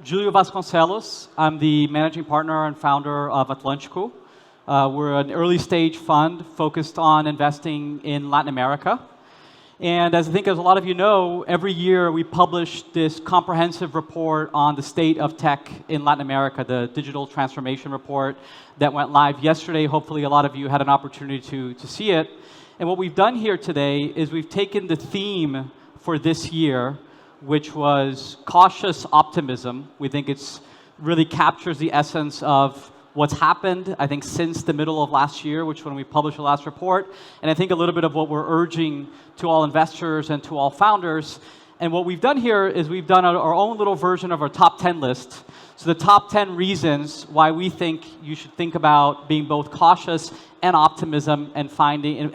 Julio Vasconcellos. I'm the managing partner and founder of Atlantico. We're an early stage fund focused on investing in Latin America. And as a lot of you know, every year we publish this comprehensive report on the state of tech in Latin America, the digital transformation report that went live yesterday. Hopefully a lot of you had an opportunity to see it. And what we've done here today is we've taken the theme for this year, which was cautious optimism. We think it's really captures the essence of what's happened, I think, since the middle of last year, which when we published the last report, and I think a little bit of what we're urging to all investors and to all founders. And what we've done here is we've done our own little version of our top 10 list. So the top 10 reasons why we think you should think about being both cautious and optimistic and finding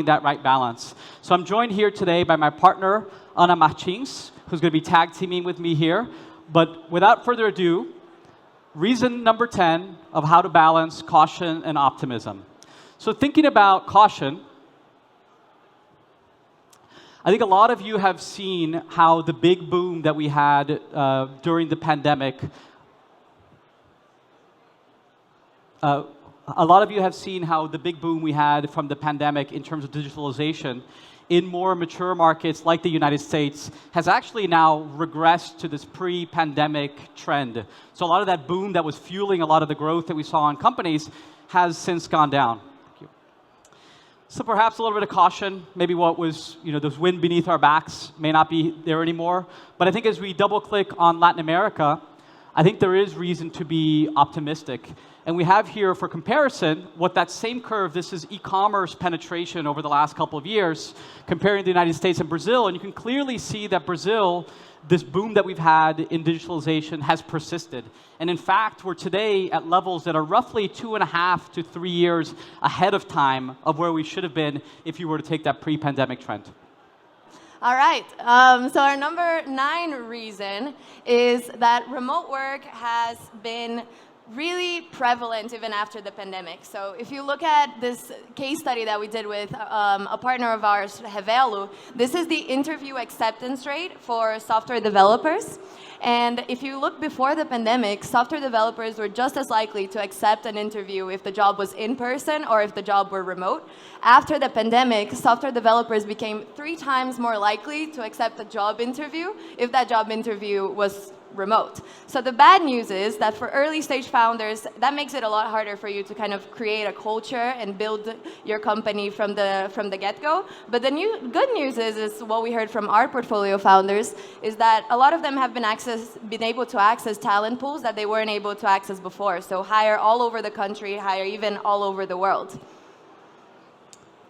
that right balance. So I'm joined here today by my partner, Ana Martins, who's going to be tag teaming with me here. But without further ado, reason number 10 of how to balance caution and optimism. So thinking about caution, I think a lot of you have seen how the big boom that we had during the pandemic, a lot of you have seen how the big boom we had from the pandemic in terms of digitalization in more mature markets like the United States has actually now regressed to this pre-pandemic trend. So a lot of that boom that was fueling a lot of the growth that we saw in companies has since gone down. Thank you. So perhaps a little bit of caution, maybe what was, those wind beneath our backs may not be there anymore. But I think as we double click on Latin America, I think there is reason to be optimistic. And we have here, for comparison, what that same curve, this is e-commerce penetration over the last couple of years, comparing the United States and Brazil. And you can clearly see that Brazil, this boom that we've had in digitalization has persisted. And in fact, we're today at levels that are roughly 2.5 to 3 years ahead of time of where we should have been if you were to take that pre-pandemic trend. All right, so our number 9 reason is that remote work has been really prevalent even after the pandemic. So if you look at this case study that we did with a partner of ours, Revelo, this is the interview acceptance rate for software developers. And if you look before the pandemic, software developers were just as likely to accept an interview if the job was in person or if the job were remote. After the pandemic, software developers became 3 times more likely to accept a job interview if that job interview was remote. So the bad news is that for early stage founders, that makes it a lot harder for you to kind of create a culture and build your company from the get-go. But the good news is what we heard from our portfolio founders is that a lot of them have been able to access talent pools that they weren't able to access before. So hire all over the country, hire even all over the world.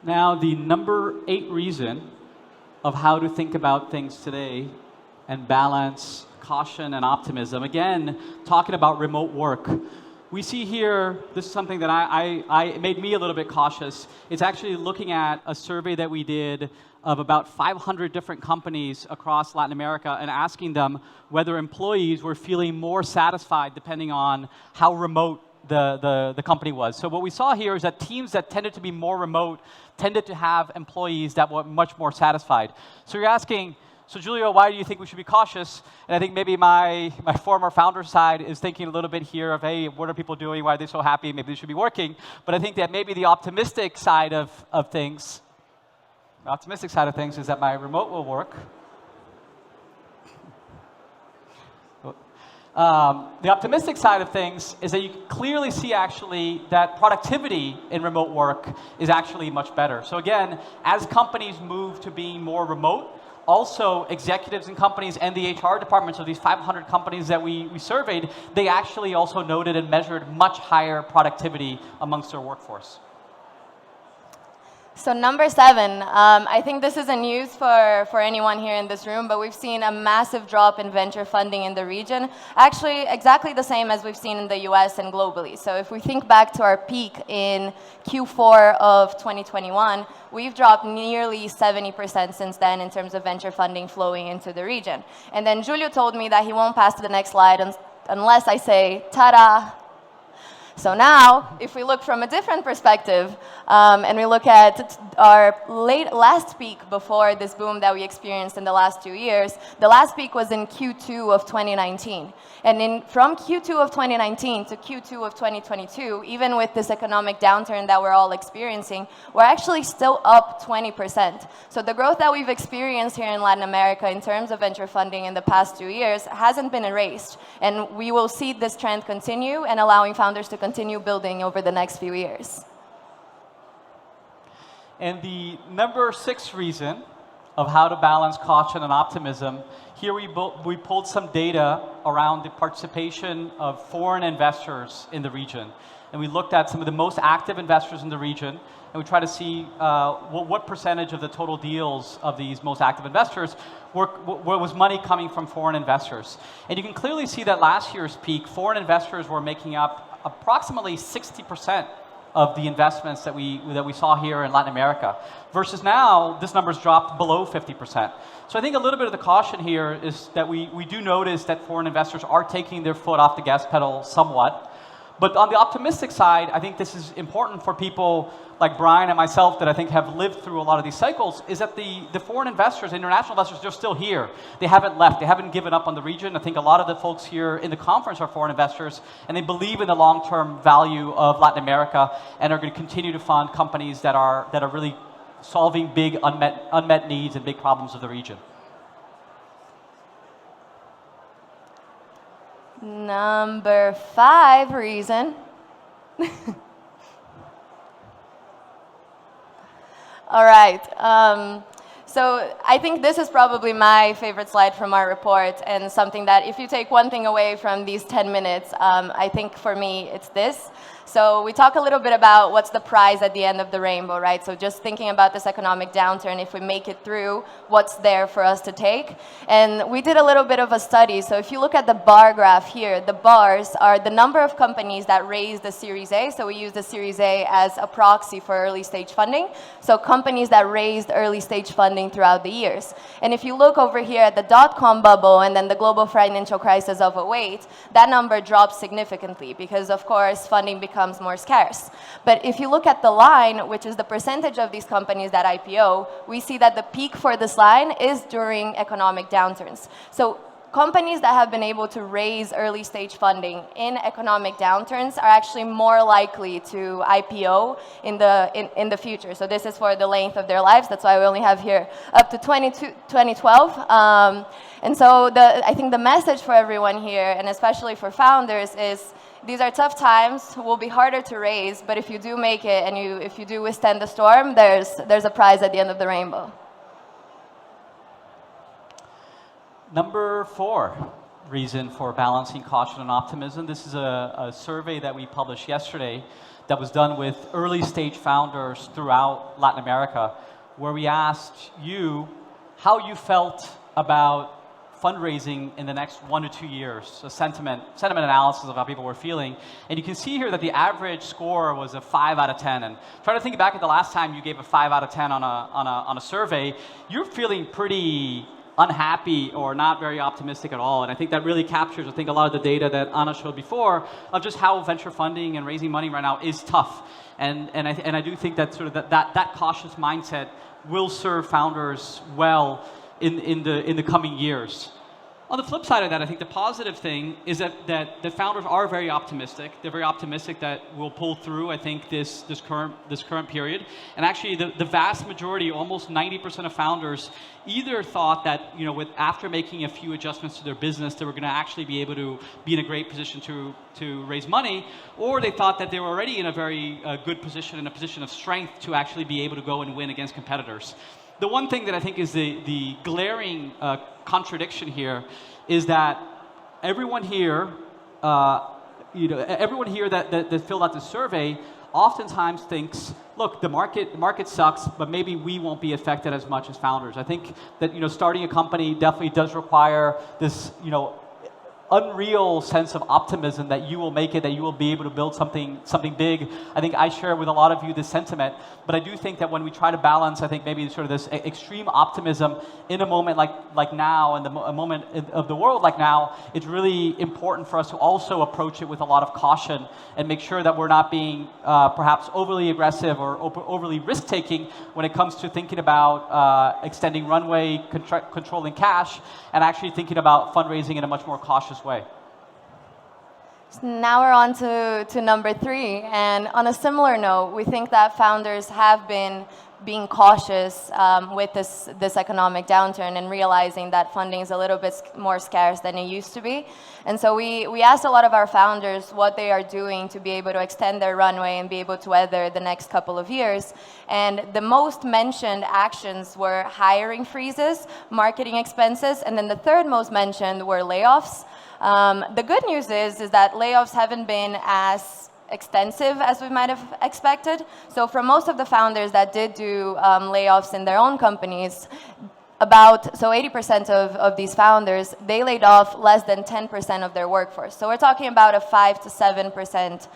Now, the number 8 reason of how to think about things today and balance caution and optimism. Again, talking about remote work. We see here, this is something that it made me a little bit cautious. It's actually looking at a survey that we did of about 500 different companies across Latin America and asking them whether employees were feeling more satisfied depending on how remote the company was. So what we saw here is that teams that tended to be more remote tended to have employees that were much more satisfied. So you're asking, so Julio, why do you think we should be cautious? And I think maybe my former founder side is thinking a little bit here of, hey, what are people doing? Why are they so happy? Maybe they should be working. But I think that maybe the optimistic side of things is that my remote will work. The optimistic side of things is that you clearly see actually that productivity in remote work is actually much better. So again, as companies move to being more remote, also, executives in companies and the HR departments of these 500 companies that we surveyed, they actually also noted and measured much higher productivity amongst their workforce. So number 7, I think this isn't news for anyone here in this room, but we've seen a massive drop in venture funding in the region. Actually, exactly the same as we've seen in the US and globally. So if we think back to our peak in Q4 of 2021, we've dropped nearly 70% since then in terms of venture funding flowing into the region. And then Julio told me that he won't pass to the next slide unless I say, ta-da! So now, if we look from a different perspective, and we look at our last peak before this boom that we experienced in the last 2 years, the last peak was in Q2 of 2019. And from Q2 of 2019 to Q2 of 2022, even with this economic downturn that we're all experiencing, we're actually still up 20%. So the growth that we've experienced here in Latin America in terms of venture funding in the past 2 years hasn't been erased. And we will see this trend continue and allowing founders to continue building over the next few years. And the number 6 reason of how to balance caution and optimism, here we pulled some data around the participation of foreign investors in the region. And we looked at some of the most active investors in the region, and we tried to see what percentage of the total deals of these most active investors was money coming from foreign investors. And you can clearly see that last year's peak, foreign investors were making up approximately 60% of the investments that we saw here in Latin America. Versus now, this number's dropped below 50%. So I think a little bit of the caution here is that we do notice that foreign investors are taking their foot off the gas pedal somewhat. But on the optimistic side, I think this is important for people like Brian and myself that I think have lived through a lot of these cycles, is that the foreign investors, international investors, they're still here. They haven't left. They haven't given up on the region. I think a lot of the folks here in the conference are foreign investors, and they believe in the long-term value of Latin America and are going to continue to fund companies that are really solving big unmet needs and big problems of the region. Number 5 reason. All right. So I think this is probably my favorite slide from our report, and something that if you take one thing away from these 10 minutes, I think for me it's this. So we talk a little bit about what's the prize at the end of the rainbow, right? So just thinking about this economic downturn, if we make it through, what's there for us to take? And we did a little bit of a study. So if you look at the bar graph here, the bars are the number of companies that raised the Series A. So we use the Series A as a proxy for early stage funding. So companies that raised early stage funding throughout the years. And if you look over here at the dot-com bubble and then the global financial crisis of 2008, that number drops significantly because, of course, funding becomes more scarce. But if you look at the line, which is the percentage of these companies that IPO, we see that the peak for this line is during economic downturns. So companies that have been able to raise early stage funding in economic downturns are actually more likely to IPO in the future. So this is for the length of their lives. That's why we only have here up to 2012. And so I think the message for everyone here, and especially for founders, is these are tough times, will be harder to raise, but if you do make it and if you do withstand the storm, there's a prize at the end of the rainbow. Number 4 reason for balancing caution and optimism. This is a survey that we published yesterday that was done with early stage founders throughout Latin America, where we asked you how you felt about fundraising in the next 1 to 2 years, a sentiment analysis of how people were feeling. And you can see here that the average score was a 5 out of 10. And try to think back at the last time you gave a 5 out of 10 on a survey, you're feeling pretty unhappy or not very optimistic at all. And I think that really captures, I think, a lot of the data that Anna showed before of just how venture funding and raising money right now is tough. And I do think that sort of that cautious mindset will serve founders well in the coming years. On the flip side of that, I think the positive thing is that the founders are very optimistic. They're very optimistic that we'll pull through, I think, this current period. And actually, the vast majority, almost 90% of founders, either thought that, you know, after making a few adjustments to their business, they were going to actually be able to be in a great position to raise money, or they thought that they were already in a very good position, in a position of strength to actually be able to go and win against competitors. The one thing that I think is the glaring contradiction here is that everyone here, everyone here that filled out the survey oftentimes thinks, look, the market sucks, but maybe we won't be affected as much as founders. I think that, you know, starting a company definitely does require this, you know, unreal sense of optimism that you will make it, that you will be able to build something big. I think I share with a lot of you this sentiment, but I do think that when we try to balance, I think maybe sort of this extreme optimism in a moment like now, and a moment of the world like now, it's really important for us to also approach it with a lot of caution and make sure that we're not being perhaps overly aggressive or overly risk-taking when it comes to thinking about extending runway, controlling cash, and actually thinking about fundraising in a much more cautious way. So now we're on to number 3, and on a similar note, we think that founders have been being cautious with this economic downturn and realizing that funding is a little bit more scarce than it used to be. And so we asked a lot of our founders what they are doing to be able to extend their runway and be able to weather the next couple of years. And the most mentioned actions were hiring freezes, marketing expenses, and then the third most mentioned were layoffs. The good news is that layoffs haven't been as extensive as we might have expected. So for most of the founders that did do layoffs in their own companies, 80% of these founders, they laid off less than 10% of their workforce. So we're talking about a 5 to 7%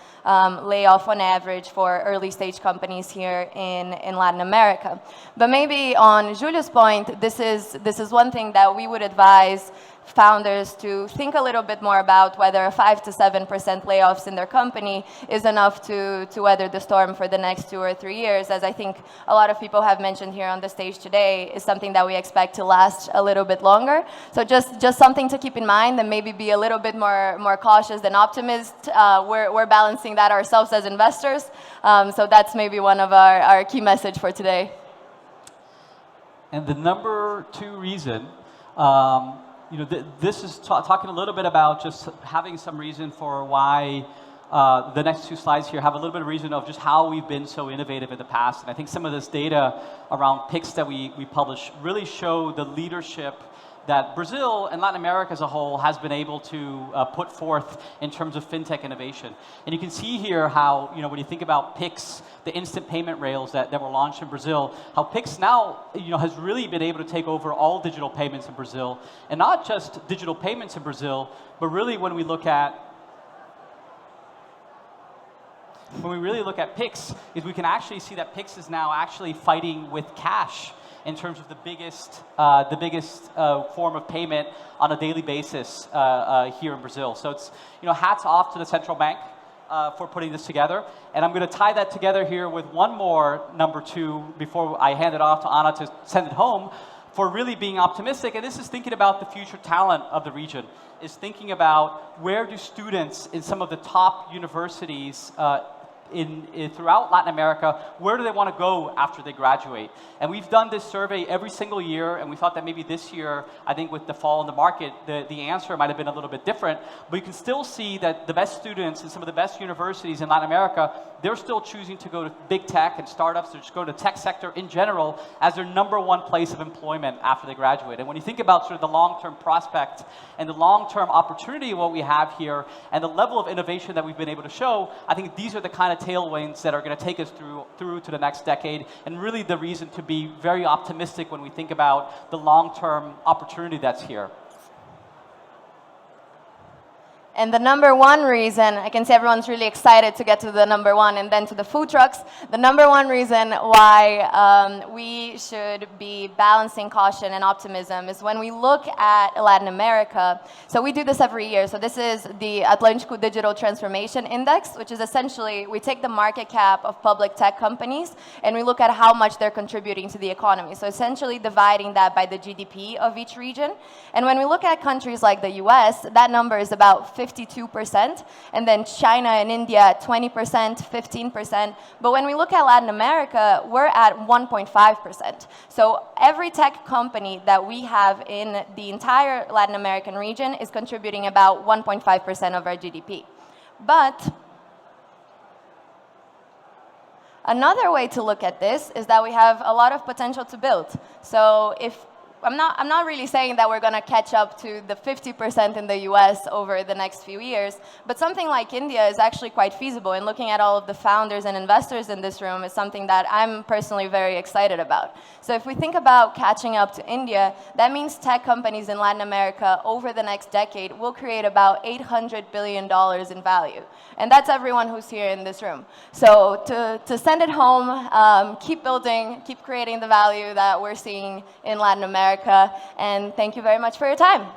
layoff on average for early stage companies here in Latin America. But maybe on Julio's point, this is one thing that we would advise founders to think a little bit more about, whether a 5 to 7% layoffs in their company is enough to weather the storm for the next 2 or 3 years, as I think a lot of people have mentioned here on the stage today, is something that we expect to last a little bit longer. So just something to keep in mind, and maybe be a little bit more cautious than optimist. We're balancing that ourselves as investors. So that's maybe one of our key message for today. And the number 2 reason, this is talking a little bit about just having some reason for why the next 2 slides here have a little bit of reason of just how we've been so innovative in the past. And I think some of this data around picks that we publish really show the leadership that Brazil and Latin America as a whole has been able to put forth in terms of fintech innovation. And you can see here how, when you think about Pix, the instant payment rails that were launched in Brazil, how Pix now, has really been able to take over all digital payments in Brazil. And not just digital payments in Brazil, but really when we really look at Pix, is we can actually see that Pix is now actually fighting with cash in terms of the biggest form of payment on a daily basis here in Brazil. So it's, hats off to the central bank for putting this together. And I'm going to tie that together here with one more number 2 before I hand it off to Ana to send it home, for really being optimistic. And this is thinking about the future talent of the region, is thinking about where do students in some of the top universities throughout Latin America, where do they want to go after they graduate? And we've done this survey every single year, and we thought that maybe this year, I think with the fall in the market, the answer might have been a little bit different, but you can still see that the best students in some of the best universities in Latin America, they're still choosing to go to big tech and startups, or just go to the tech sector in general as their number 1 place of employment after they graduate. And when you think about sort of the long-term prospect and the long-term opportunity of what we have here and the level of innovation that we've been able to show, I think these are the kind of tailwinds that are going to take us through to the next decade, and really the reason to be very optimistic when we think about the long-term opportunity that's here. And the number 1 reason, I can see everyone's really excited to get to the number 1 and then to the food trucks. The number 1 reason why we should be balancing caution and optimism is when we look at Latin America. So we do this every year. So this is the Atlantico Digital Transformation Index, which is essentially, we take the market cap of public tech companies and we look at how much they're contributing to the economy. So essentially dividing that by the GDP of each region. And when we look at countries like the US, that number is about 52%, and then China and India 20%, 15%. But when we look at Latin America, we're at 1.5%. So every tech company that we have in the entire Latin American region is contributing about 1.5% of our GDP. But another way to look at this is that we have a lot of potential to build. So if I'm not really saying that we're going to catch up to the 50% in the US over the next few years, but something like India is actually quite feasible. And looking at all of the founders and investors in this room is something that I'm personally very excited about. So if we think about catching up to India, that means tech companies in Latin America over the next decade will create about $800 billion in value. And that's everyone who's here in this room. So to send it home, keep building, keep creating the value that we're seeing in Latin America, and thank you very much for your time.